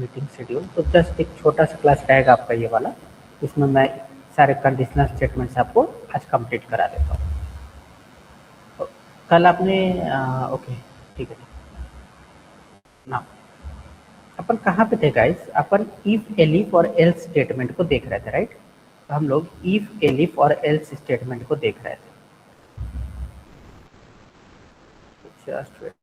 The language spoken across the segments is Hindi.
Meeting schedule. तो जस्ट एक छोटा सा क्लास रहेगा आपका ये वाला, इसमें मैं सारे कंडीशनल स्टेटमेंट्स आपको आज कंप्लीट करा देता हूँ। तो कल आपने ओके ठीक है ना, अपन कहाँ पे थे गाइस? अपन इफ एलिफ और एल्स स्टेटमेंट को देख रहे थे, राइट? तो हम लोग इफ एलिफ और एल्स स्टेटमेंट को देख रहे थे। Just wait.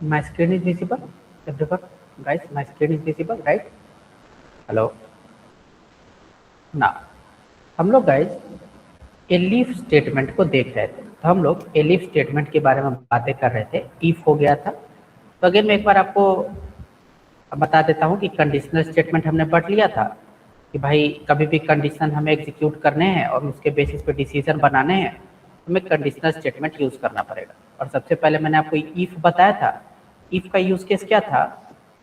My screen is visible, everyone. Guys, my screen is visible, right? Hello ना। हम लोग गाइस एलिफ स्टेटमेंट को देख रहे थे। तो हम लोग एलिफ स्टेटमेंट के बारे में बातें कर रहे थे। इफ हो गया था। तो अगेन मैं एक बार आपको बता देता हूँ कि कंडीशनल स्टेटमेंट हमने पढ़ लिया था कि भाई कभी भी कंडीशन हमें एग्जीक्यूट करने हैं और उसके बेसिस पे डिसीजन बनाने हैं, हमें कंडीशनल स्टेटमेंट यूज करना पड़ेगा। और सबसे पहले मैंने आपको इफ बताया था। इफ का यूज केस क्या था?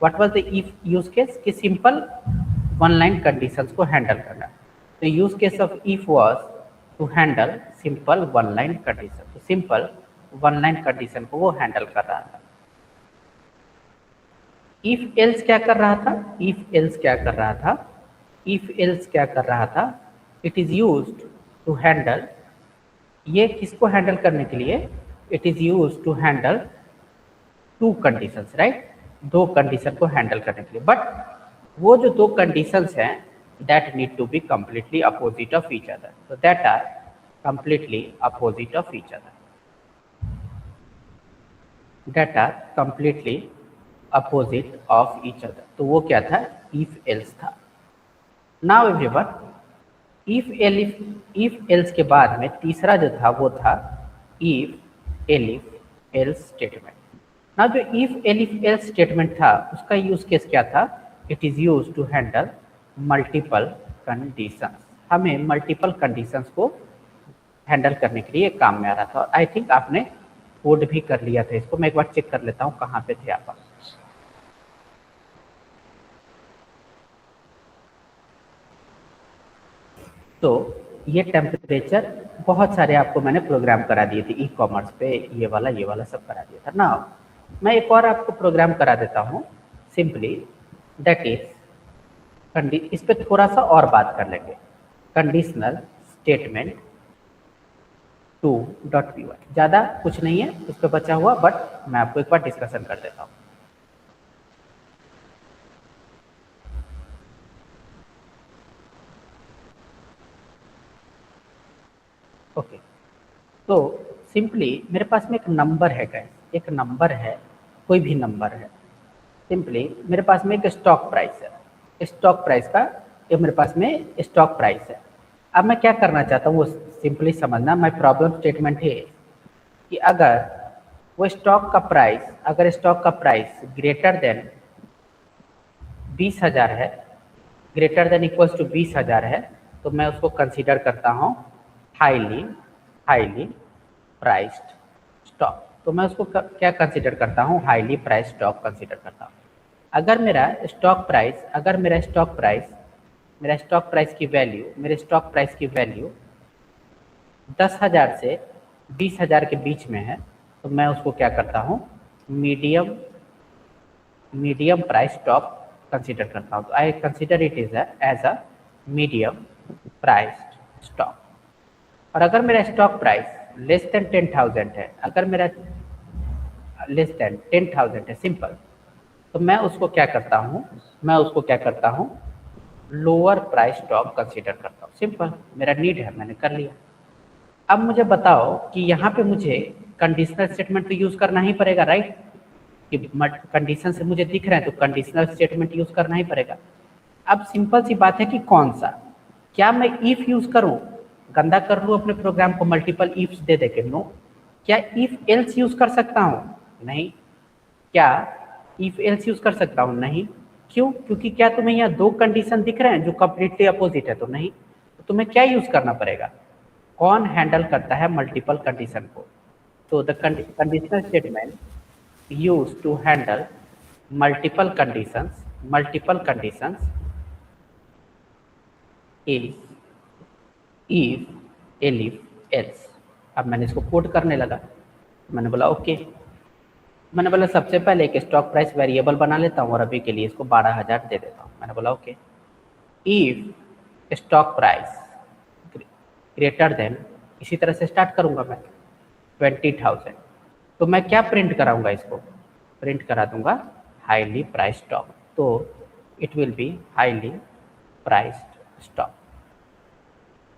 What was the if use case? कि सिंपल वन लाइन कंडीशंस को हैंडल करना। तो use case of if was to handle simple one line condition. तो सिंपल वन लाइन कंडीशन को वो हैंडल कर रहा था। इफ एल्स क्या कर रहा था? इफ एल्स क्या कर रहा था? इफ एल्स क्या कर रहा था? It is used to handle, ये किसको हैंडल करने के लिए? It is used to handle two conditions, right? दो कंडीशन को हैंडल करने के लिए। बट वो जो दो कंडीशंस हैं that need to be completely opposite of each other. so that are completely opposite of each other, that are completely opposite of each other। तो वो क्या था? if else था। now everyone, if else के बाद में तीसरा जो था वो था if elif else स्टेटमेंट। ना जो if elif else स्टेटमेंट था उसका यूज केस क्या था? It is use to handle multiple conditions. हमें मल्टीपल कंडीशंस को हैंडल करने के लिए काम में आ रहा था। और आई थिंक आपने कोड भी कर लिया था इसको। मैं एक बार चेक कर लेता हूँ कहाँ पे थे आप। तो ये टेम्परेचर बहुत सारे आपको मैंने प्रोग्राम करा दिए थे ई कॉमर्स पे, ये वाला सब करा दिया था ना। मैं एक और आपको प्रोग्राम करा देता हूँ सिंपली, दैट इज इस पे थोड़ा सा और बात कर लेंगे। कंडीशनल स्टेटमेंट 2.py, ज़्यादा कुछ नहीं है उस पर बचा हुआ, बट मैं आपको एक बार डिस्कशन कर देता हूँ। ओके, तो सिंपली मेरे पास में एक नंबर है गाइस, एक नंबर है, कोई भी नंबर है। सिंपली मेरे पास में एक स्टॉक प्राइस है। स्टॉक प्राइस का ये मेरे पास में स्टॉक प्राइस है। अब मैं क्या करना चाहता हूँ वो सिंपली समझना। माय प्रॉब्लम स्टेटमेंट है कि अगर वो स्टॉक का प्राइस, अगर स्टॉक का प्राइस ग्रेटर देन 20,000 है, ग्रेटर देन इक्वल्स टू 20,000 है, तो मैं उसको कंसीडर करता हूँ हाईली प्राइस्ड स्टॉक। तो मैं उसको क्या कंसीडर करता हूँ? हाईली प्राइस स्टॉक कंसीडर करता हूँ। अगर मेरा स्टॉक प्राइस, अगर मेरा स्टॉक प्राइस की वैल्यू, मेरे स्टॉक प्राइस की वैल्यू 10,000 से 20,000 के बीच में है, तो मैं उसको क्या करता हूँ? मीडियम प्राइस स्टॉक कंसीडर करता हूँ। तो I consider it is as a medium priced stock. और अगर मेरा स्टॉक प्राइस लेस देन 10,000 है, अगर मेरा लेस देन 10,000 है सिंपल, तो मैं उसको क्या करता हूँ? लोअर प्राइस स्टॉक कंसीडर करता हूँ। सिंपल, मेरा नीड है, मैंने कर लिया। अब मुझे बताओ कि यहाँ पे मुझे कंडीशनल स्टेटमेंट तो यूज करना ही पड़ेगा, राइट? कि कंडीशन से मुझे दिख रहे हैं तो कंडीशनल स्टेटमेंट यूज करना ही पड़ेगा। अब सिंपल सी बात है कि कौन सा, क्या मैं इफ यूज करूं, गंदा कर लूं अपने प्रोग्राम को, मल्टीपल इफ्स दे दे के? नो। क्या इफ एल्स यूज कर सकता हूं? नहीं। क्या इफ एल्स यूज कर सकता हूं? नहीं। क्यों? क्योंकि क्या तुम्हें यहाँ दो कंडीशन दिख रहे हैं जो कंप्लीटली अपोजिट है? तो नहीं। तो तुम्हें क्या यूज करना पड़ेगा? कौन हैंडल करता है मल्टीपल कंडीशन को? तो the conditional statement use to handle multiple conditions is if, elif, else. अब मैंने इसको कोड करने लगा। मैंने बोला ओके। मैंने बोला सबसे पहले एक स्टॉक प्राइस वेरिएबल बना लेता हूँ और अभी के लिए इसको 12,000 दे देता हूँ। मैंने बोला okay. If stock price greater then, इसी तरह से स्टार्ट करूँगा मैं, 20,000, तो मैं क्या प्रिंट कराऊंगा? इसको प्रिंट करा दूंगा हाईली प्राइस स्टॉक। तो it will be highly priced stock.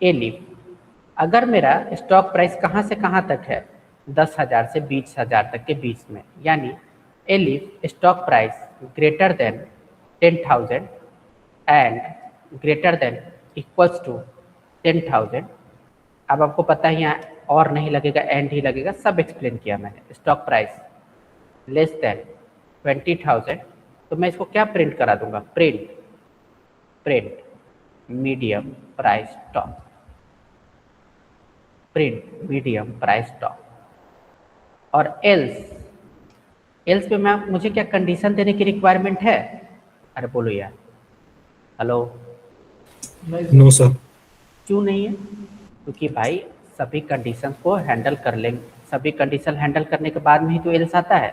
Elif, अगर मेरा स्टॉक प्राइस कहाँ से कहाँ तक है? 10,000 से 20,000 तक के बीच में, यानी elif stock price greater than 10,000 and greater than equals to 10,000। अब आपको पता है यहाँ और नहीं लगेगा, एंड ही लगेगा, सब एक्सप्लेन किया मैंने। स्टॉक प्राइस लेस देन 20,000, तो मैं इसको क्या प्रिंट करा दूंगा? Print medium price stock, print medium price stock. और एल्स पे मुझे क्या कंडीशन देने की रिक्वायरमेंट है? अरे बोलो यार, हेलो। No sir. क्यों नहीं है? क्योंकि भाई सभी कंडीशन को हैंडल कर लेंगे, सभी कंडीशन हैंडल करने के बाद में ही तो एल्स आता है।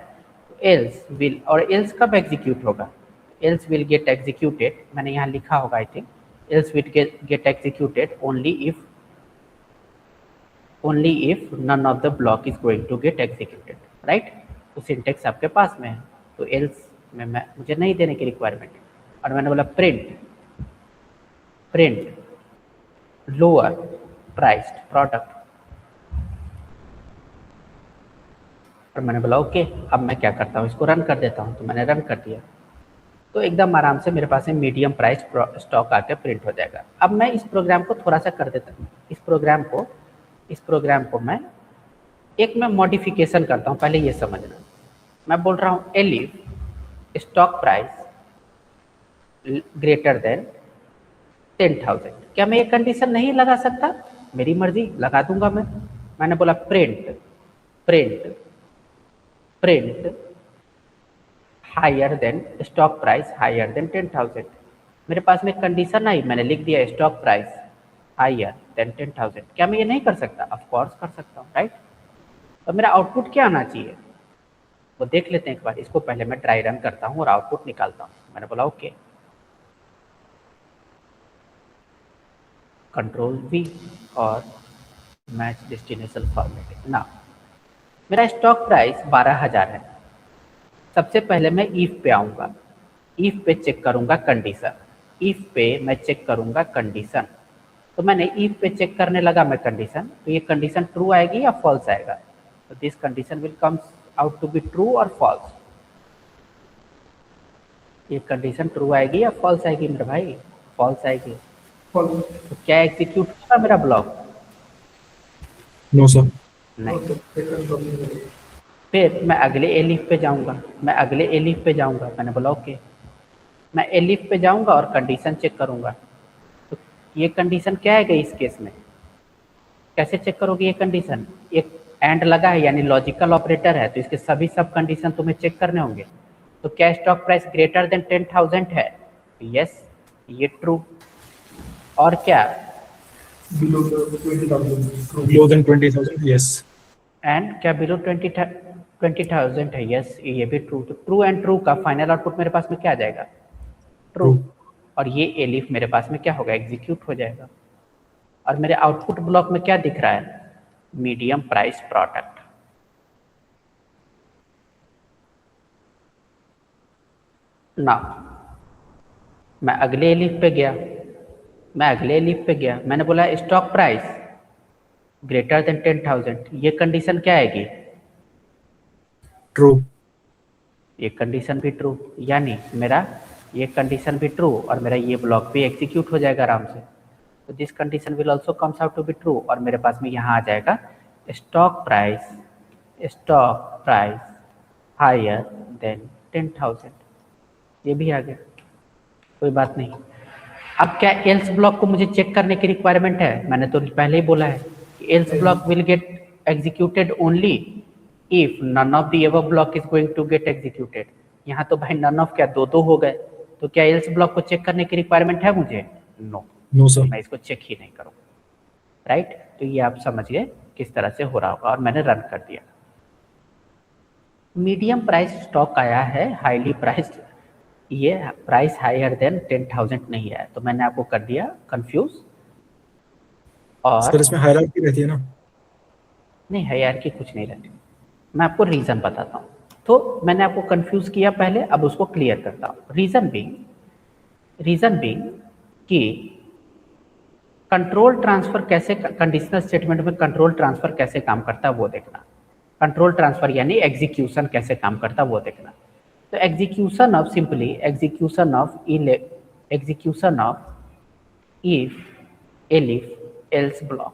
तो एल्स विल, और एल्स कब एग्जीक्यूट होगा? एल्स विल गेट एग्जीक्यूटेड, मैंने यहाँ लिखा होगा I think, else will get executed only if none of the block is going to get executed, right? तो सिंटेक्स आपके पास में है, तो एल्स में मुझे नहीं देने की रिक्वायरमेंट है। और मैंने बोला प्रिंट लोअर प्राइस्ड प्रोडक्ट, और मैंने बोला ओके। अब मैं क्या करता हूँ, इसको रन कर देता हूँ। तो मैंने रन कर दिया, तो एकदम आराम से मेरे पास में मीडियम प्राइस स्टॉक आके प्रिंट हो जाएगा। अब मैं इस प्रोग्राम को थोड़ा सा कर देता हूँ, इस प्रोग्राम को मैं मॉडिफिकेशन करता हूँ। पहले ये समझना, मैं बोल रहा हूँ elif stock price greater than 10,000। क्या मैं ये कंडीशन नहीं लगा सकता? मेरी मर्जी, लगा दूंगा मैं। मैंने बोला print higher than stock price higher than 10,000। मेरे पास में कंडीशन आई, मैंने लिख दिया स्टॉक प्राइस हायर देन 10,000। क्या मैं ये नहीं कर सकता? ऑफ कोर्स कर सकता हूँ, राइट? तो मेरा आउटपुट क्या आना चाहिए वो देख लेते हैं एक बार। इसको पहले मैं ट्राई रन करता हूँ और आउटपुट निकालता हूँ। मैंने बोला ओके, कंट्रोल V और मैच डेस्टिनेशन फॉर्मेट ना। मेरा स्टॉक प्राइस 12,000 है। सबसे पहले मैं इफ पे आऊँगा, इफ पे चेक करूँगा कंडीशन, इफ पे मैं चेक करूँगा कंडीशन। तो मैंने इफ पे चेक करने लगा मैं कंडीशन, तो ये कंडीशन ट्रू आएगी या फॉल्स आएगा? तो this condition will comes out to be true और फॉल्स। ये कंडीशन ट्रू आएगी या फॉल्स आएगी मेरे भाई? फॉल्स आएगी। तो क्या एग्जीक्यूट होगा मेरा ब्लॉक? No sir. नहीं। फिर मैं अगले एलिफ पे जाऊंगा, मैंने बोला ओके। मैं एलिफ पे जाऊंगा और कंडीशन चेक करूंगा। तो ये कंडीशन क्या है इस केस में? कैसे चेक करोगे ये कंडीशन? एक एंड लगा है यानी लॉजिकल ऑपरेटर है, तो इसके सभी सब कंडीशन तुम्हें चेक करने होंगे। तो क्या स्टॉक प्राइस ग्रेटर देन 10,000 है? यस, ये ट्रू। और क्या? Below than 20,000, yes. एंड क्या बिलो 20,000 है? यस, ये भी ट्रू। तो ट्रू एंड ट्रू का फाइनल आउटपुट मेरे पास में क्या आ जाएगा? ट्रू। और ये एलिफ मेरे पास में क्या होगा? एग्जीक्यूट हो जाएगा। और मेरे आउटपुट ब्लॉक में क्या दिख रहा है? Medium price product. ना, मैं अगले एलिफ पे गया, मैंने बोला स्टॉक प्राइस ग्रेटर देन 10,000। ये कंडीशन क्या आएगी? ट्रू। ये कंडीशन भी ट्रू, यानी मेरा ये कंडीशन भी ट्रू और मेरा ये ब्लॉक भी एग्जीक्यूट हो जाएगा आराम से। तो this condition will also comes out to be true, और मेरे पास में यहाँ आ जाएगा स्टॉक प्राइस हायर देन 10,000। ये भी आ गया। कोई बात नहीं। अब क्या एल्स ब्लॉक को मुझे चेक करने की रिक्वायरमेंट है? मैंने तो पहले ही बोला है कि else block will get executed only if none of the above block is going to get executed. यहाँ तो भाई नन ऑफ क्या दो हो गए, तो क्या एल्स ब्लॉक को चेक करने की रिक्वायरमेंट है मुझे? नो। No sir. मैं इसको चेक ही नहीं करूँगा, राइट। तो ये आप समझ गए किस तरह से हो रहा होगा, और मैंने रन कर दिया। मीडियम प्राइस स्टॉक आया है, हाईली प्राइस्ड, ये प्राइस हायर देन 10,000 नहीं है, तो मैंने आपको कर दिया कंफ्यूज। और सर इसमें हायरार्की रहती है ना? नहीं, हायरार्की कुछ नहीं रहती, मैं आपको रीजन बताता हूँ। तो मैंने आपको कंफ्यूज किया पहले, अब उसको क्लियर करता हूँ। रीजन बीइंग कि कंट्रोल ट्रांसफर कैसे, कंडीशनल स्टेटमेंट में कंट्रोल ट्रांसफर कैसे काम करता है वो देखना। कंट्रोल ट्रांसफर यानी एग्जीक्यूशन कैसे काम करता है वो देखना। तो execution of simply execution of if elif else block.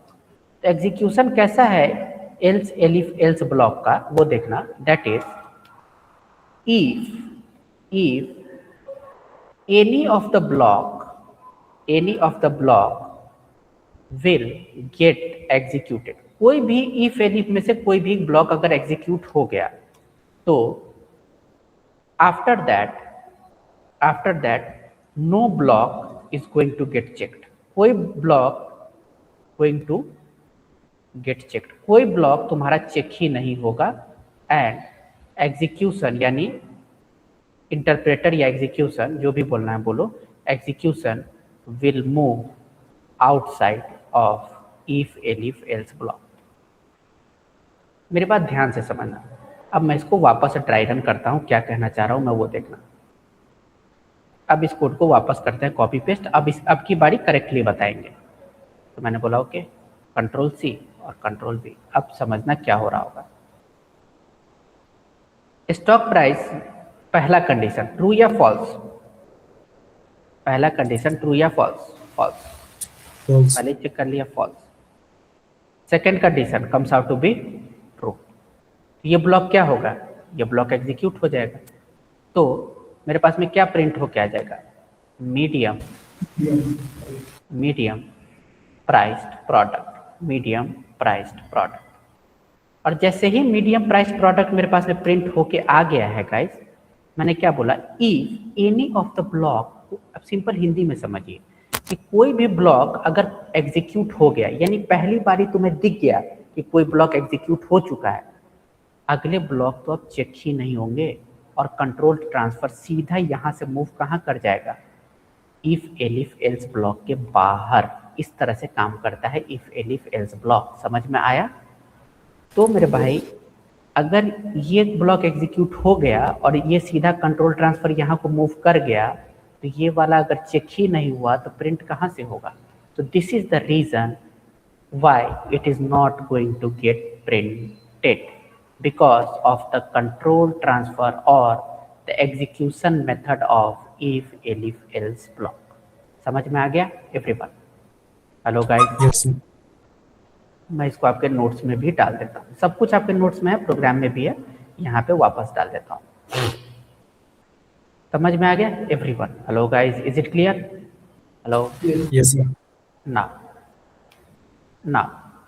तो एग्जीक्यूशन कैसा है एल्स एलिफ एल्स ब्लॉक का वो देखना। That is if any of the block will get executed, कोई भी if एलिफ में से कोई भी ब्लॉक अगर एग्जीक्यूट हो गया तो after that no block is going to get checked, कोई block going to get checked, कोई ब्लॉक तुम्हारा चेक ही नहीं होगा। एंड एग्जीक्यूशन यानी इंटरप्रेटर या एग्जीक्यूशन जो भी बोलना है बोलो, execution will move outside of if elif else block. मेरे बात ध्यान से समझना। अब मैं इसको वापस ट्राई रन करता हूँ, क्या कहना चाह रहा हूँ मैं वो देखना। अब इस कोड को वापस करते हैं कॉपी पेस्ट। अब की बारी करेक्टली बताएंगे। तो मैंने बोला ओके, कंट्रोल सी और कंट्रोल वी। अब समझना क्या हो रहा होगा। स्टॉक प्राइस, पहला कंडीशन ट्रू या फॉल्स, पहला कंडीशन ट्रू या फॉल्स, फॉल्स पहले चेक कर लिया, false. Second condition comes out to be true. ये ब्लॉक क्या होगा, ये ब्लॉक एग्जीक्यूट हो जाएगा। तो मेरे पास में क्या प्रिंट हो क्या आ जाएगा, medium priced product, medium priced product. और जैसे ही मीडियम प्राइस प्रोडक्ट मेरे पास में प्रिंट होके आ गया है गाइस, मैंने क्या बोला, if any of the block, अब सिंपल हिंदी में समझिए कि कोई भी ब्लॉक अगर एग्जीक्यूट हो गया, यानी पहली बारी तुम्हें दिख गया कि कोई ब्लॉक एग्जीक्यूट हो चुका है, अगले ब्लॉक तो अब चेक ही नहीं होंगे और कंट्रोल ट्रांसफर सीधा यहां से मूव कहां कर जाएगा, इफ एलिफ एल्स ब्लॉक के बाहर। इस तरह से काम करता है इफ एलिफ एल्स ब्लॉक। समझ में आया? तो मेरे भाई अगर ये ब्लॉक एग्जीक्यूट हो गया और ये सीधा कंट्रोल ट्रांसफर यहाँ को मूव कर गया, तो ये वाला अगर चेक ही नहीं हुआ तो प्रिंट कहाँ से होगा। तो this is the reason why it is not going to get printed, because of the control transfer और the execution method of if elif else block. समझ में आ गया एवरीवन? हेलो गाइस, मैं इसको आपके नोट्स में भी डाल देता हूँ, सब कुछ आपके नोट्स में है, प्रोग्राम में भी है, यहाँ पे वापस डाल देता हूँ। समझ में आ गया everyone? Hello guys, is it clear? Hello? Yes sir. ना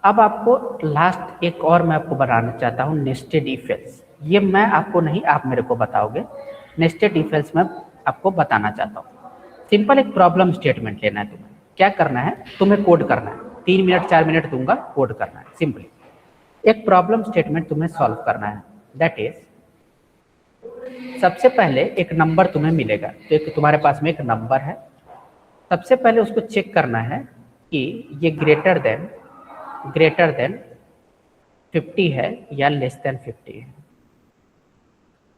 अब आपको लास्ट एक और मैं आपको बताना चाहता हूँ, नेस्टेड इफ एल्स। ये मैं आपको नहीं, आप मेरे को बताओगे। नेस्टेड इफ एल्स मैं आपको बताना चाहता हूँ। सिंपल एक प्रॉब्लम स्टेटमेंट लेना है तुम्हें। क्या करना है, तुम्हें कोड करना है, 3 मिनट 4 मिनट दूंगा, कोड करना है। सिंपली एक प्रॉब्लम स्टेटमेंट तुम्हें सॉल्व करना है। दैट इज, सबसे पहले एक नंबर तुम्हें मिलेगा, तो एक तुम्हारे पास में एक नंबर है। सबसे पहले उसको चेक करना है कि ये ग्रेटर देन 50 है या लेस देन 50 है।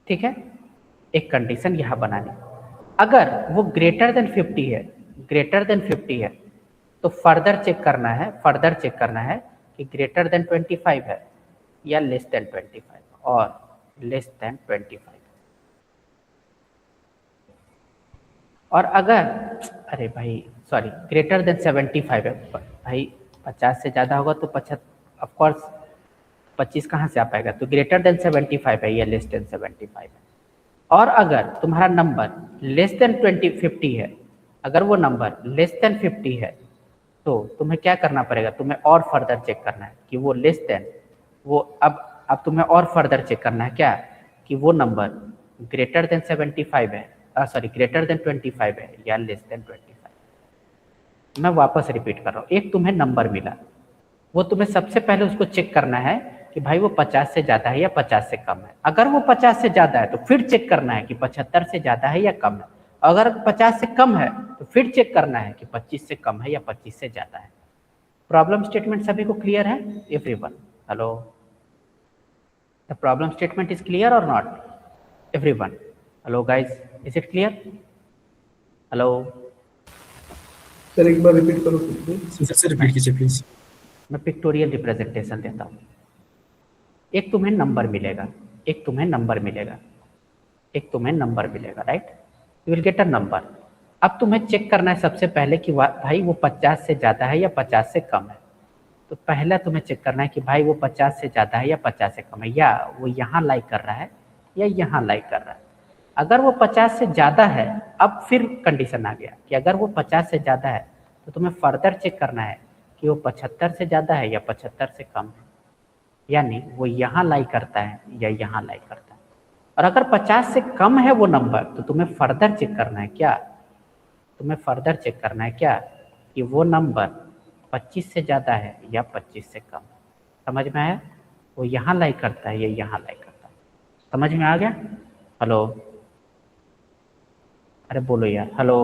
ठीक है, एक कंडीशन यहां बनानी। अगर वो ग्रेटर देन 50 है तो फर्दर चेक करना है कि ग्रेटर देन 25 है या लेस देन 25 और लेस देन 25। और अगर, अरे भाई सॉरी, ग्रेटर देन 75 है भाई, 50 से ज़्यादा होगा तो 25, ऑफकोर्स 25 कहाँ से आ पाएगा, तो ग्रेटर देन 75 है या लेस देन 75 है। और अगर तुम्हारा नंबर लेस देन 50 है अगर वो नंबर लेस देन 50 है तो तुम्हें क्या करना पड़ेगा, तुम्हें और फर्दर चेक करना है कि वो लेस देन, वो अब तुम्हें और फर्दर चेक करना है क्या, कि वो नंबर ग्रेटर देन 75 है, सॉरी ग्रेटर देन 25 है या लेस देन 25। मैं वापस रिपीट कर रहा हूँ, एक तुम्हें नंबर मिला, वो तुम्हें सबसे पहले उसको चेक करना है कि भाई वो 50 से ज़्यादा है या 50 से कम है। अगर वो 50 से ज़्यादा है तो फिर चेक करना है कि 75 से ज़्यादा है या कम है। अगर 50 से कम है तो फिर चेक करना है कि 25 से कम है या 25 से ज़्यादा है। प्रॉब्लम स्टेटमेंट सभी को क्लियर है? Everyone, hello, the problem statement is clear और not? Everyone, hello guys, is it clear? Hello sir एक बार रिपीट करो प्लीज। फिर से रिपीट कीजिए प्लीज। मैं पिक्टोरियल रिप्रेजेंटेशन देता हूँ। एक तुम्हें नंबर मिलेगा, एक तुम्हें नंबर मिलेगा, एक तुम्हें नंबर मिलेगा, right? You will get a number. अब तुम्हें चेक करना है सबसे पहले कि भाई वो 50 से ज़्यादा है या 50 से कम है। तो पहला तुम्हें चेक करना है कि भाई वो 50 से ज़्यादा है या 50 से कम है, या वो यहाँ लाइक कर रहा है या यहाँ लाइक कर रहा है। अगर वो 50 से ज़्यादा है, अब फिर कंडीशन आ गया कि अगर वो 50 से ज़्यादा है तो तुम्हें फर्दर चेक करना है कि वो 75 से ज़्यादा है या 75 से कम है, यानी वो यहाँ लाइक करता है या यहाँ लाइक करता है। और अगर 50 से कम है वो नंबर तो तुम्हें फर्दर चेक करना है क्या, तुम्हें फर्दर चेक करना है क्या, कि वो नंबर 25 से ज़्यादा है या 25 से कम है। समझ में आया? वो यहाँ लाइक करता है या यहाँ लाइक करता है। समझ में आ गया? हेलो, अरे बोलो यार, हेलो,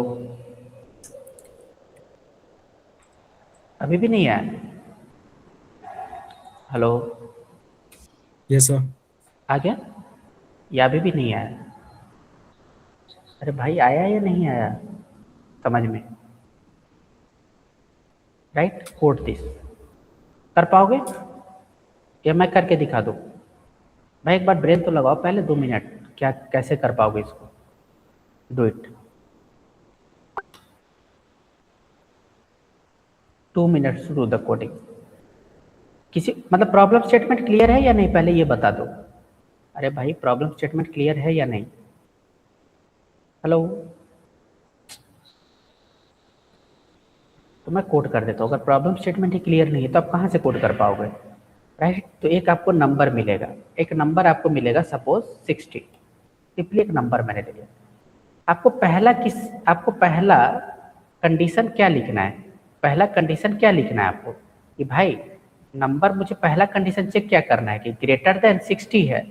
अभी भी नहीं आया? Hello, yes sir. आ गया या अभी भी नहीं आया? अरे भाई, आया या नहीं आया समझ में? राइट, कोड दिस कर पाओगे या मैं करके दिखा दूँ? भाई एक बार ब्रेन तो लगाओ पहले 2 मिनट, क्या कैसे कर पाओगे इसको? Do it, 2 minutes to do the coding. किसी मतलब प्रॉब्लम स्टेटमेंट क्लियर है या नहीं, पहले ये बता दो। अरे भाई प्रॉब्लम स्टेटमेंट क्लियर है या नहीं? हेलो, तो मैं कोड कर देता हूँ। अगर प्रॉब्लम स्टेटमेंट ही क्लियर नहीं है तो आप कहाँ से कोड कर पाओगे, राइट? तो एक आपको नंबर मिलेगा, एक नंबर आपको मिलेगा, सपोज 60। सिंपली एक नंबर मैंने ले लिया। आपको पहला कंडीशन क्या लिखना है? पहला कंडीशन क्या लिखना है आपको कि भाई नंबर, मुझे पहला कंडीशन चेक क्या करना है कि ग्रेटर देन 60 है,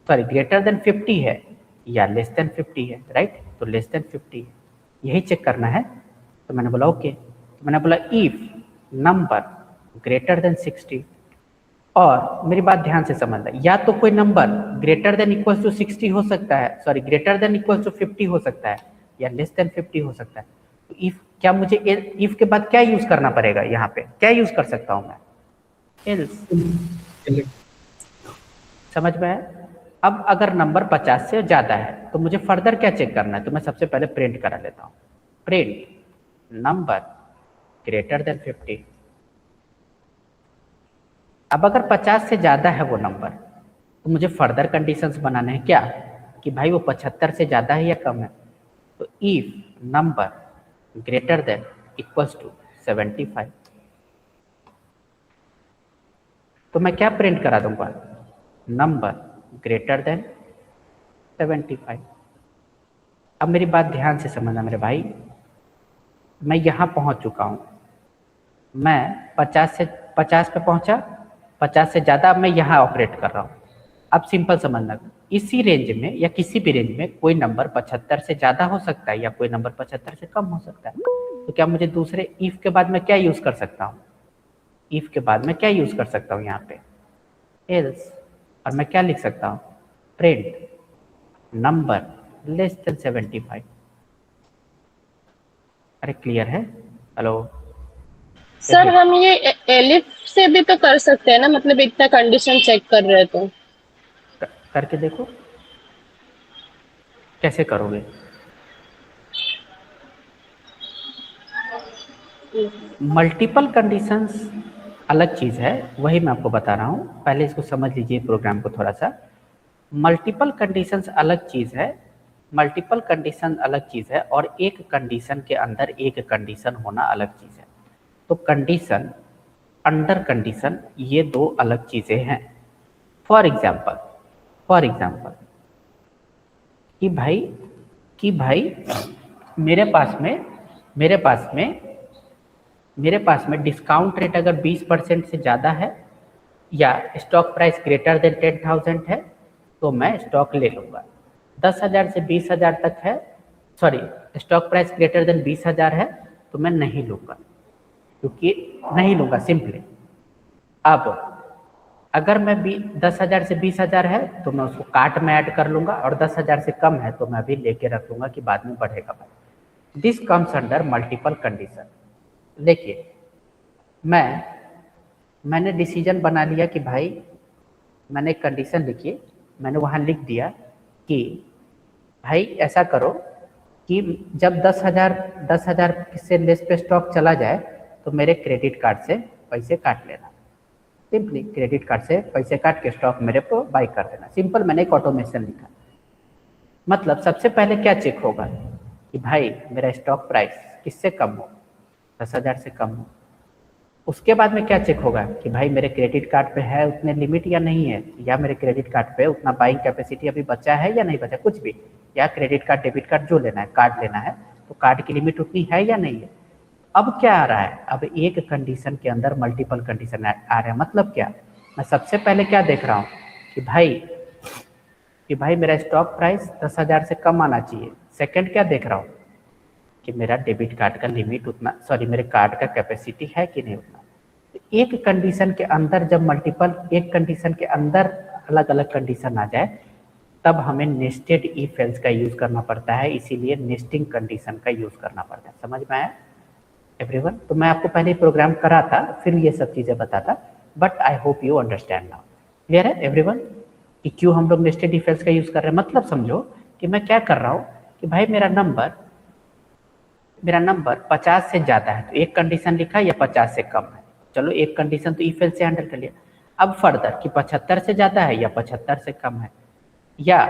सॉरी ग्रेटर देन 50 है या लेस देन 50 है, राइट? तो लेस देन 50 है, यही चेक करना है। तो मैंने बोला ओके, तो मैंने बोला इफ नंबर ग्रेटर देन 60, और मेरी बात ध्यान से समझना, या तो कोई number greater than equal to 60 हो सकता है, sorry greater than equal to 50 हो सकता है, या लेस देन 50 हो सकता है। तो इफ, क्या मुझे इफ के बाद क्या यूज करना पड़ेगा? यहाँ पे क्या यूज कर सकता हूँ मैं? एल्स। समझ में आया? अब अगर नंबर 50 से ज्यादा है तो मुझे फर्दर क्या चेक करना है? तो मैं सबसे पहले प्रिंट करा लेता हूँ, प्रिंट नंबर ग्रेटर देन 50। अब अगर 50 से ज़्यादा है वो नंबर तो मुझे फर्दर कंडीशंस बनाने हैं क्या, कि भाई वो 75 से ज़्यादा है या कम है। तो if number greater than equals to 75, तो मैं क्या प्रिंट करा दूंगा? Number greater than 75। अब मेरी बात ध्यान से समझना मेरे भाई, मैं यहाँ पहुँच चुका हूँ, मैं 50 पे पहुँचा, 50 से ज़्यादा अब मैं यहाँ ऑपरेट कर रहा हूँ। अब सिंपल समझना, इसी रेंज में या किसी भी रेंज में कोई नंबर 75 से ज़्यादा हो सकता है या कोई नंबर 75 से कम हो सकता है। तो क्या मुझे दूसरे इफ के बाद मैं क्या यूज़ कर सकता हूँ? इफ के बाद मैं क्या यूज़ कर सकता हूँ यहाँ पे? एल्स। और मैं क्या लिख सकता हूँ? Print number less then 75। अरे क्लियर है? हेलो सर, हम ये एलिफ से भी तो कर सकते हैं ना, मतलब इतना कंडीशन चेक कर रहे तो। करके देखो कैसे करोगे। मल्टीपल कंडीशंस अलग चीज़ है, वही मैं आपको बता रहा हूँ, पहले इसको समझ लीजिए प्रोग्राम को थोड़ा सा। मल्टीपल कंडीशंस अलग चीज़ है, मल्टीपल कंडीशन अलग चीज़ है और एक कंडीशन के अंदर एक कंडीशन होना अलग चीज़ है। तो कंडीशन, अंडर कंडीशन, ये दो अलग चीज़ें हैं। फॉर एग्जाम्पल कि भाई मेरे पास में डिस्काउंट रेट अगर 20% से ज़्यादा है या स्टॉक प्राइस ग्रेटर देन 10,000 है तो मैं स्टॉक ले लूँगा। 10,000 से 20,000 तक है, sorry, stock price greater then 20,000 है तो मैं नहीं लूँगा, क्योंकि नहीं लूँगा सिंपली। अब अगर मैं 10,000 से 20,000 है तो मैं उसको कार्ट में ऐड कर लूँगा, और 10,000 से कम है तो मैं अभी लेके रख लूँगा कि बाद में बढ़ेगा भाई। This comes under multiple condition. देखिए, मैंने डिसीजन बना लिया कि भाई, मैंने एक कंडीशन लिखी, मैंने वहाँ लिख दिया कि भाई ऐसा करो कि जब 10,000 से लेस पे स्टॉक चला जाए तो मेरे क्रेडिट कार्ड से पैसे काट लेना। सिंपली क्रेडिट कार्ड से पैसे काट के स्टॉक मेरे को बाई कर देना। सिंपल मैंने एक ऑटोमेशन लिखा। मतलब सबसे पहले क्या चेक होगा कि भाई मेरा स्टॉक प्राइस किससे कम हो, 10,000 से कम हो। उसके बाद में क्या चेक होगा कि भाई मेरे क्रेडिट कार्ड पे है उतने लिमिट या नहीं है, या मेरे क्रेडिट कार्ड पे उतना बाइंग कैपेसिटी अभी बचा है या नहीं बचा, कुछ भी, या क्रेडिट कार्ड डेबिट कार्ड जो लेना है, कार्ड लेना है तो कार्ड की लिमिट उतनी है या नहीं है। अब क्या आ रहा है, अब एक कंडीशन के अंदर मल्टीपल कंडीशन आ रहे हैं। मतलब क्या, मैं सबसे पहले क्या देख रहा हूँ कि भाई मेरा स्टॉक प्राइस 10,000 से कम आना चाहिए। सेकंड क्या देख रहा हूँ कि मेरा डेबिट कार्ड का लिमिट उतना, सॉरी, मेरे कार्ड का कैपेसिटी है कि नहीं उतना। एक कंडीशन के अंदर जब एक कंडीशन के अंदर अलग अलग कंडीशन आ जाए तब हमें नेस्टेड इफ एल्स का यूज करना पड़ता है, इसीलिए नेस्टिंग कंडीशन का यूज करना पड़ता है। समझ में आया एवरीवन? तो मैं आपको पहले प्रोग्राम करा था, फिर ये सब चीजें बताता, but I hope you understand now. Clear है एवरीवन कि क्यों हम लोग नेस्टेड इफ एल्स का यूज कर रहे हैं? मतलब समझो कि मैं क्या कर रहा हूँ कि भाई मेरा नंबर 50 से ज्यादा है तो एक कंडीशन लिखा या 50 से कम है, चलो एक कंडीशन तो इफ एल्स से हैंडल कर लिया। अब फर्दर कि 75 से ज्यादा है या 75 से कम है, या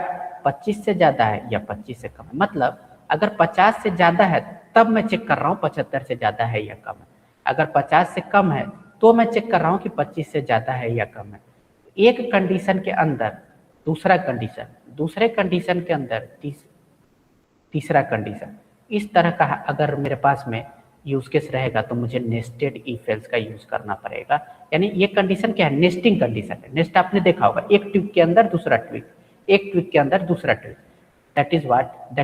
25 से ज्यादा है या 25 से कम है। मतलब अगर 50 से ज्यादा है तब मैं चेक कर रहा हूँ 75 से ज्यादा है या कम है, अगर 50 से कम है तो मैं चेक कर रहा हूँ कि 25 से ज्यादा है या कम है। एक कंडीशन के अंदर दूसरा कंडीशन, दूसरे कंडीशन के अंदर तीसरा कंडीशन, इस तरह का अगर मेरे पास में यूज केस रहेगा तो मुझे नेस्टेड इफ एल्स का यूज करना पड़ेगा। यानी ये कंडीशन क्या है, नेस्टिंग कंडीशन है। नेस्ट आपने देखा होगा, एक ट्वीक के अंदर दूसरा ट्वीक, एक ट्वीक के अंदर दूसरा tweak. That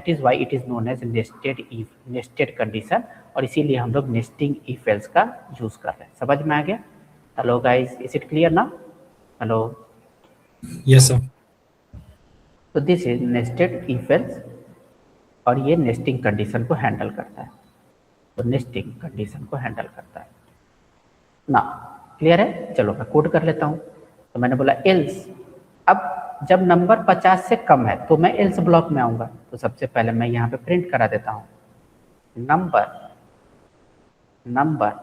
is why it is known as nested condition, और इसीलिए हम लोग नेस्टिंग इफ एल्स का यूज कर रहे हैं। समझ में आ गया? Hello guys, is it clear ना? Hello, yes sir. तो this is nested if else और ये नेस्टिंग कंडीशन को हैंडल करता है। तो नेस्टिंग कंडीशन को हैंडल करता है ना। क्लियर है? चलो मैं कोड कर लेता हूं। तो मैंने बोला एल्स, अब जब नंबर 50 से कम है तो मैं एल्स ब्लॉक में आऊंगा। तो सबसे पहले मैं यहाँ पे प्रिंट करा देता हूँ नंबर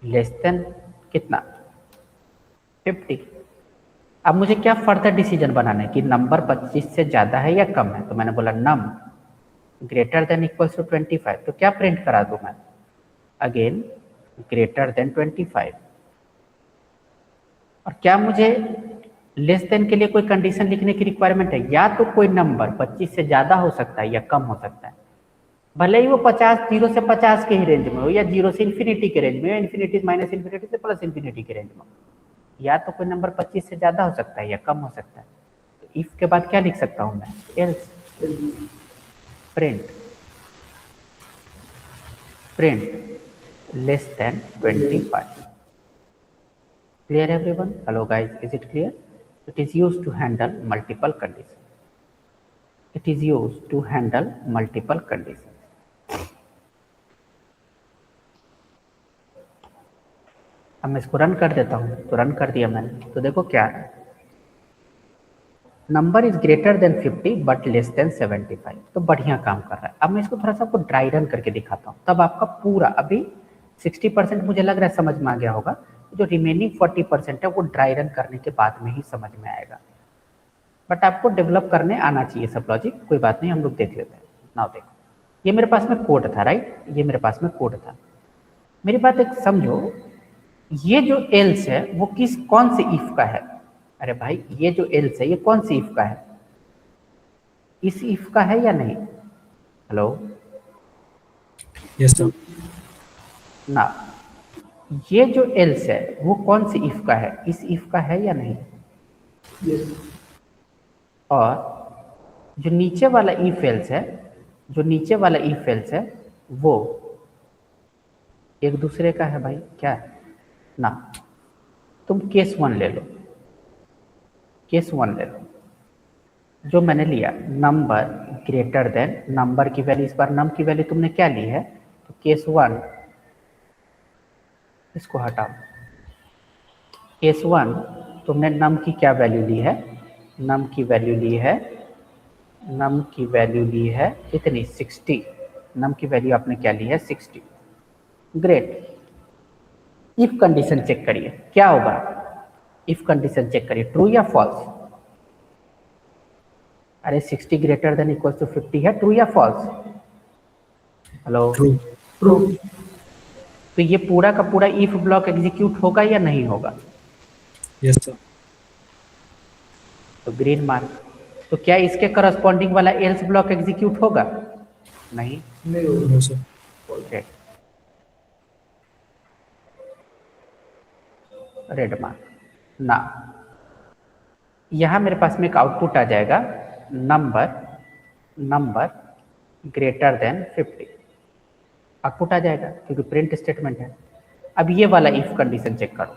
लेस देन कितना, 50। अब मुझे क्या फर्दर डिसीजन बनाना है कि नंबर 25 से ज्यादा है या कम है। तो मैंने बोला नम ग्रेटर देन इक्वल्स टू 25। तो क्या प्रिंट करा दूं मैं, अगेन ग्रेटर देन 25। और क्या मुझे लेस देन के लिए कोई कंडीशन लिखने की रिक्वायरमेंट है? या तो कोई नंबर 25 से ज्यादा हो सकता है या कम हो सकता है, भले ही वो 0 से 50 के ही रेंज में हो, या 0 से इन्फिनिटी के रेंज में, या इन्फिनिटी माइनस इन्फिनिटी से प्लस इन्फिनिटी के रेंज में। या तो कोई नंबर 25 से ज्यादा हो सकता है या कम हो सकता है। तो इफ के बाद क्या लिख सकता हूं मैं, else print less than 25। Clear everyone? Hello guys, is it clear? It is used to handle multiple conditions. It is used to handle multiple conditions. अब मैं इसको रन कर देता हूँ। तो रन कर दिया मैंने, तो देखो क्या है, number is greater than 50 but less than 75। तो बढ़िया काम कर रहा है। अब मैं इसको थोड़ा सा आपको ड्राई रन करके दिखाता हूँ, तब आपका पूरा अभी 60% मुझे लग रहा है समझ में आ गया होगा। जो रिमेनिंग 40% है वो ड्राई रन करने के बाद में ही समझ में आएगा। बट आपको डेवलप करने आना चाहिए सब लॉजिक, कोई बात नहीं, हम लोग देख लेते हैं। नाउ देखो, ये मेरे पास में कोड था, राइट, ये मेरे पास में कोड था। मेरी बात एक समझो, ये जो एल्स है वो कौन से इफ का है? अरे भाई, ये जो एल्स है ये कौन सी इफ का है? इस इफ का है या नहीं? Hello, yes sir. ना, ये जो एल्स है वो कौन सी इफ का है? इस इफ का है या नहीं? यस। और जो नीचे वाला इफ एल्स है, जो नीचे वाला इफ एल्स है वो एक दूसरे का है भाई, क्या है ना? तुम केस 1 ले लो, केस 1 ले लो, जो मैंने लिया, नंबर ग्रेटर देन, नंबर की वैल्यू, इस बार नम की वैल्यू तुमने क्या ली है? तो केस 1, इसको हटाओ, केस 1 तुमने नम की क्या वैल्यू ली है? नम की वैल्यू ली है, नम की वैल्यू ली है कितनी? 60। नम की वैल्यू आपने क्या ली है? 60। ग्रेट। इफ कंडीशन चेक करिए क्या होगा। इफ कंडीशन चेक करिए, ट्रू या फॉल्स? अरे 60 ग्रेटर देन इक्वल टू 50 है, ट्रू या फॉल्स? Hello, true. ट्रू। तो ये पूरा का पूरा इफ ब्लॉक एग्जीक्यूट होगा या नहीं होगा? Yes sir. तो ग्रीन मार्क। तो क्या इसके करस्पॉन्डिंग वाला एल्स ब्लॉक एग्जीक्यूट होगा? नहीं। No sir. Great, red mark ना। यहां मेरे पास में एक आउटपुट आ जाएगा, number, number greater than 50, output आ जाएगा क्योंकि प्रिंट स्टेटमेंट है। अब ये वाला इफ कंडीशन चेक करो,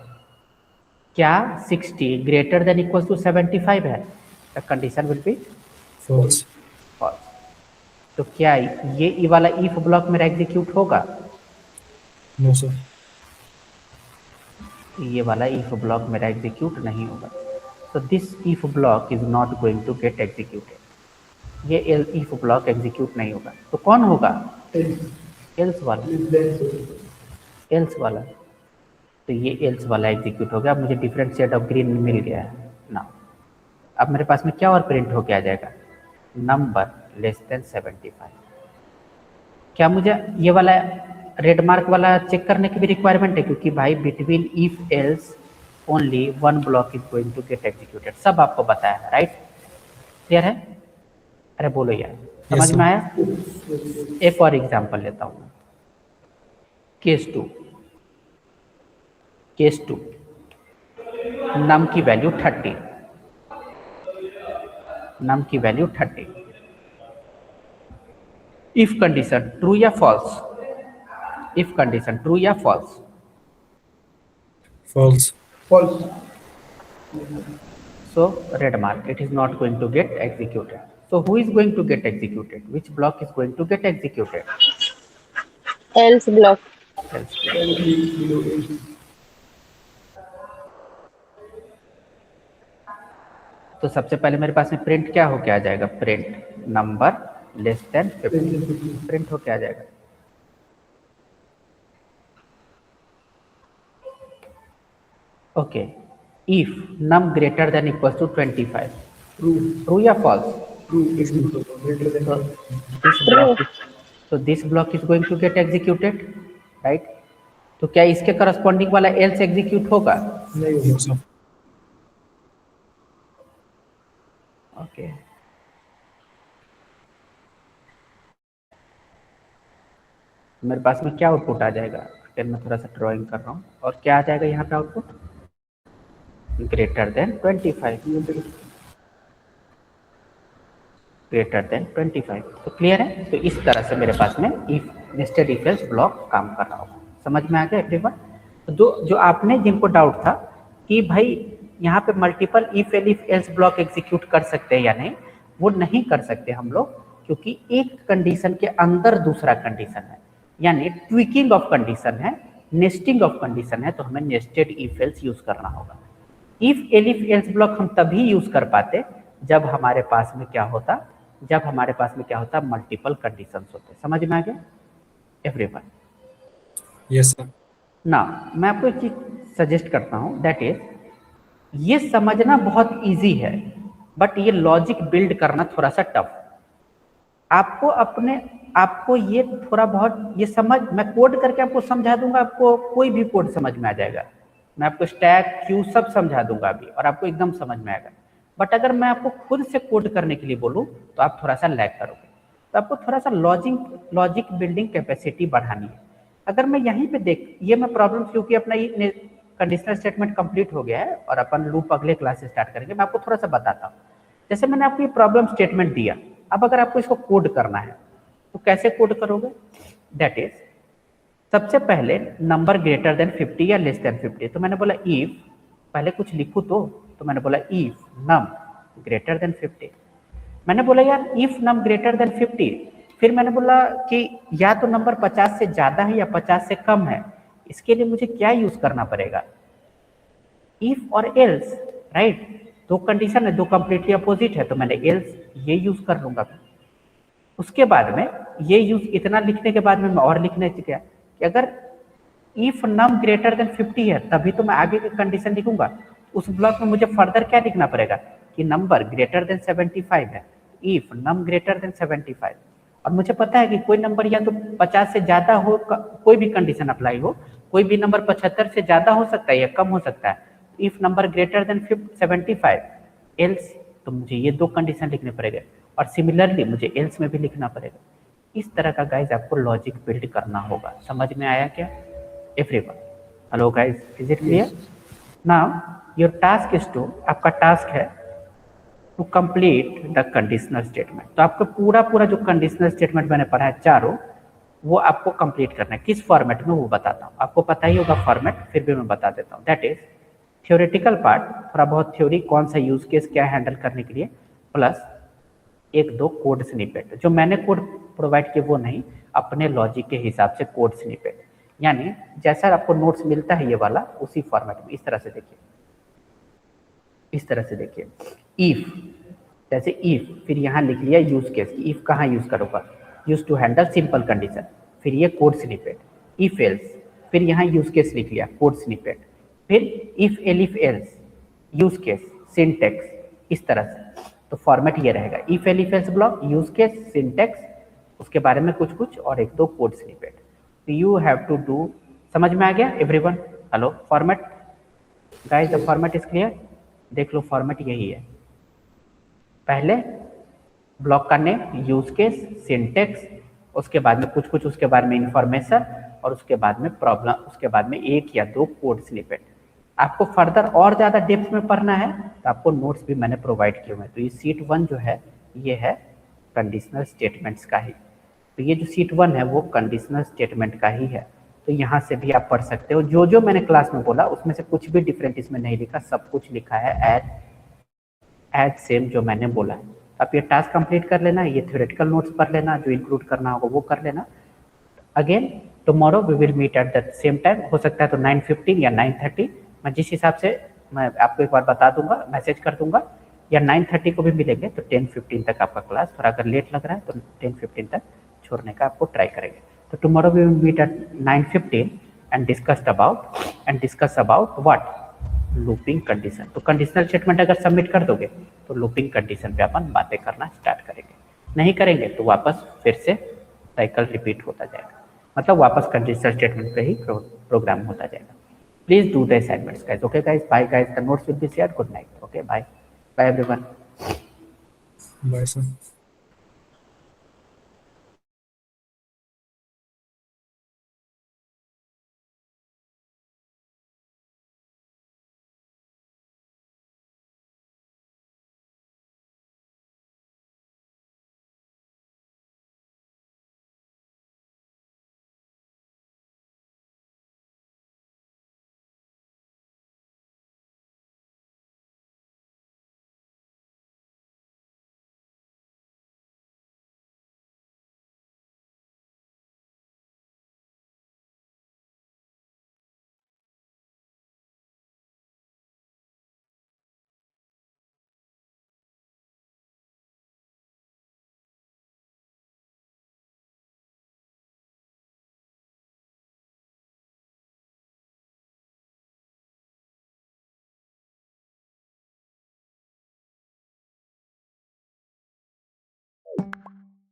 क्या 60 ग्रेटर देन इक्वल टू 75 है? The condition will be false. False. तो क्या ये वाला इफ ब्लॉक मेरा एग्जीक्यूट होगा? No sir. ये वाला इफ ब्लॉक मेरा एग्जीक्यूट नहीं होगा। तो this if block is not going to get executed. ये इफ ब्लॉक एग्जीक्यूट नहीं होगा। तो कौन होगा? एल्स वाला, एल्स वाला। तो ये एल्स वाला एग्जीक्यूट हो गया। अब मुझे डिफरेंट शेड ऑफ ग्रीन मिल गया है ना। अब मेरे पास में क्या और प्रिंट होके आ जाएगा? Number less then 75। क्या मुझे ये वाला रेड मार्क वाला चेक करने की भी रिक्वायरमेंट है? क्योंकि भाई between if else only one block is going to get executed, सब आपको बताया है, राइट? क्लियर है? अरे बोलो यार, समझ में आया? एक और एग्जांपल लेता हूं मैं, केस 2। केस 2, नम की वैल्यू 30, नम की वैल्यू 30। इफ कंडीशन ट्रू या फॉल्स? इफ कंडीशन ट्रू या false? False. False. So red mark, it is not going to get executed. So who is going to get executed? Which block is going to get executed? else block. Else. Below else. तो सबसे पहले मेरे पास में प्रिंट क्या होके आ जाएगा? Print number less than 50, print होके आ जाएगा। Okay, if num greater than equal to 25, True. True या false? True. It's greater than So this block is going to get executed, right? तो क्या इसके करस्पॉन्डिंग वाला एल्स एग्जीक्यूट होगा? नहीं नो सर। ओके, मेरे पास में क्या आउटपुट आ जाएगा? फिर मैं थोड़ा सा ड्राइंग कर रहा हूँ, और क्या आ जाएगा यहाँ पे output? Greater than 25, greater than 25। तो क्लियर है? तो इस तरह से मेरे पास में if nested if else block काम कर रहा होगा। समझ में आ गया एवरीवन? तो जो आपने जिनको डाउट था कि भाई यहाँ पे multiple if else block execute कर सकते हैं या नहीं, वो नहीं कर सकते हम लोग, क्योंकि एक कंडीशन के अंदर दूसरा कंडीशन है, यानी ट्विकिंग ऑफ कंडीशन है, नेस्टिंग ऑफ कंडीशन है। तो हमें नेस्टेड इफ एल्स यूज करना होगा। इफ एल्स ब्लॉक हम तभी यूज कर पाते जब हमारे पास में क्या होता? जब हमारे पास में क्या होता? मल्टीपल कंडीशंस होते। समझ में आ गया एवरीवन? Yes sir. ना, मैं आपको एक चीज सजेस्ट करता हूं, दैट इज ये समझना बहुत इजी है बट ये लॉजिक बिल्ड करना थोड़ा सा टफ। आपको ये थोड़ा बहुत ये समझ, मैं कोड करके आपको समझा दूंगा, आपको कोई भी कोड समझ में आ जाएगा। मैं आपको स्टैक क्यू सब समझा दूंगा अभी और आपको एकदम समझ में आएगा। बट अगर मैं आपको खुद से कोड करने के लिए बोलूँ तो आप थोड़ा सा लैग करोगे। तो आपको थोड़ा सा लॉजिक बिल्डिंग कैपेसिटी बढ़ानी है। अगर मैं यहीं पे ये मैं प्रॉब्लम, क्योंकि अपना ये कंडीशनल स्टेटमेंट कंप्लीट हो गया है और अपन लूप अगले क्लास से स्टार्ट करेंगे, मैं आपको थोड़ा सा बताता हूँ। जैसे मैंने आपको ये प्रॉब्लम स्टेटमेंट दिया, अब अगर आपको इसको कोड करना है तो कैसे कोड करोगे? दैट इज, सबसे पहले नंबर ग्रेटर देन 50 या लेस देन 50। तो मैंने बोला इफ, पहले कुछ लिखूँ तो मैंने बोला इफ नम ग्रेटर देन 50। मैंने बोला यार इफ नम ग्रेटर देन 50, फिर मैंने बोला कि या तो नंबर 50 से ज्यादा है या 50 से कम है। इसके लिए मुझे क्या यूज करना पड़ेगा? इफ और एल्स, राइट? दो कंडीशन है, दो कंप्लीटली अपोजिट है, तो मैंने एल्स ये यूज कर लूंगा। उसके बाद में ये यूज, इतना लिखने के बाद में मैं और लिखने गया कि अगर इफ नम ग्रेटर देन 50 है तभी तो मैं आगे की कंडीशन लिखूंगा। उस ब्लॉक में मुझे फर्दर क्या लिखना पड़ेगा कि नंबर ग्रेटर देन 75 है, इफ नम ग्रेटर देन 75। और मुझे पता है कि कोई नंबर या तो 50 से ज्यादा हो, कोई भी कंडीशन अप्लाई हो, कोई भी नंबर 75 से ज्यादा हो सकता है या कम हो सकता है। If number greater than 75 else, तो मुझे ये दो कंडीशन लिखने पड़ेगा और सिमिलरली मुझे एल्स में भी लिखना पड़ेगा। इस तरह का गाइज आपको लॉजिक बिल्ड करना होगा। समझ में आया क्या everyone? Hello guys, is it clear? Now your task is to, आपका टास्क है to complete the conditional statement. तो आपको पूरा जो कंडीशनल स्टेटमेंट मैंने पढ़ा है चारों, वो आपको कंप्लीट करना है। किस फॉर्मेट में वो बताता हूँ, आपको पता ही होगा फॉर्मेट, फिर भी मैं बता देता हूँ। दैट इज थ्योरेटिकल पार्ट, थोड़ा बहुत थ्योरी, कौन सा यूज केस क्या हैंडल करने के लिए, प्लस एक दो कोड स्निपेट। जो मैंने कोड प्रोवाइड किए वो नहीं, अपने लॉजिक के हिसाब से कोड स्निपेट, यानी जैसा आपको नोट्स मिलता है ये वाला, उसी फॉर्मेट में। इस तरह से देखिए, इस तरह से देखिए, इफ, जैसे इफ, फिर यहाँ लिख लिया यूज केस, इफ कहाँ यूज करूँगा, use to handle simple condition, फिर ये कोड स्निपेट। इफ एल्स, फिर यहाँ यूज केस लिख लिया, कोड स्निपेट, फिर if elif else, use case, syntax, इस तरह से। तो फॉर्मेट ये रहेगा, if elif else block, use case, syntax, उसके बारे में कुछ और एक दो कोड स्निपेट। तो यू हैव टू डू, समझ में आ गया everyone? Hello, format guys, the format is clear? देख लो, फॉर्मेट यही है। पहले ब्लॉक का नेम, यूज केस, सिंटेक्स, उसके बाद में कुछ उसके बारे में इंफॉर्मेशन, और उसके बाद में प्रॉब्लम, उसके बाद में एक या दो कोड स्निपेट। आपको फर्दर और ज़्यादा डेप्थ में पढ़ना है तो आपको नोट्स भी मैंने प्रोवाइड किए हुए हैं। तो ये सीट 1 जो है, ये है कंडीशनल स्टेटमेंट्स का ही। तो ये जो सीट 1 है वो कंडीशनल स्टेटमेंट का ही है। तो यहाँ से भी आप पढ़ सकते हो। जो मैंने क्लास में बोला उसमें से कुछ भी डिफरेंट इसमें नहीं लिखा, सब कुछ लिखा है एज सेम जो मैंने बोला है। आप ये टास्क कंप्लीट कर लेना, ये थ्योरेटिकल नोट्स पढ़ लेना, जो इंक्लूड करना होगा वो कर लेना। Again tomorrow we will meet at the same time, हो सकता है तो 9:15 या 9:30, मैं जिस हिसाब से मैं आपको एक बार बता दूंगा, मैसेज कर दूंगा, या 9:30 को भी मिलेंगे। तो 10:15 तक आपका क्लास, थोड़ा अगर लेट लग रहा है तो 10:15 तक छोड़ने का आपको ट्राई करेंगे। तो tomorrow we will meet at 9:15 and discuss about what, looping condition. तो कंडीशनल स्टेटमेंट अगर सबमिट कर दोगे तो लूपिंग कंडीशन पे अपन बातें करना स्टार्ट करेंगे। नहीं करेंगे तो वापस फिर से साइकिल रिपीट होता जाएगा, मतलब वापस कंडीशनल स्टेटमेंट पे ही प्रोग्राम होता जाएगा। Please do the assignments guys. Okay guys, bye guys, the notes will be shared. Good night. Okay, bye bye everyone. Bye sir.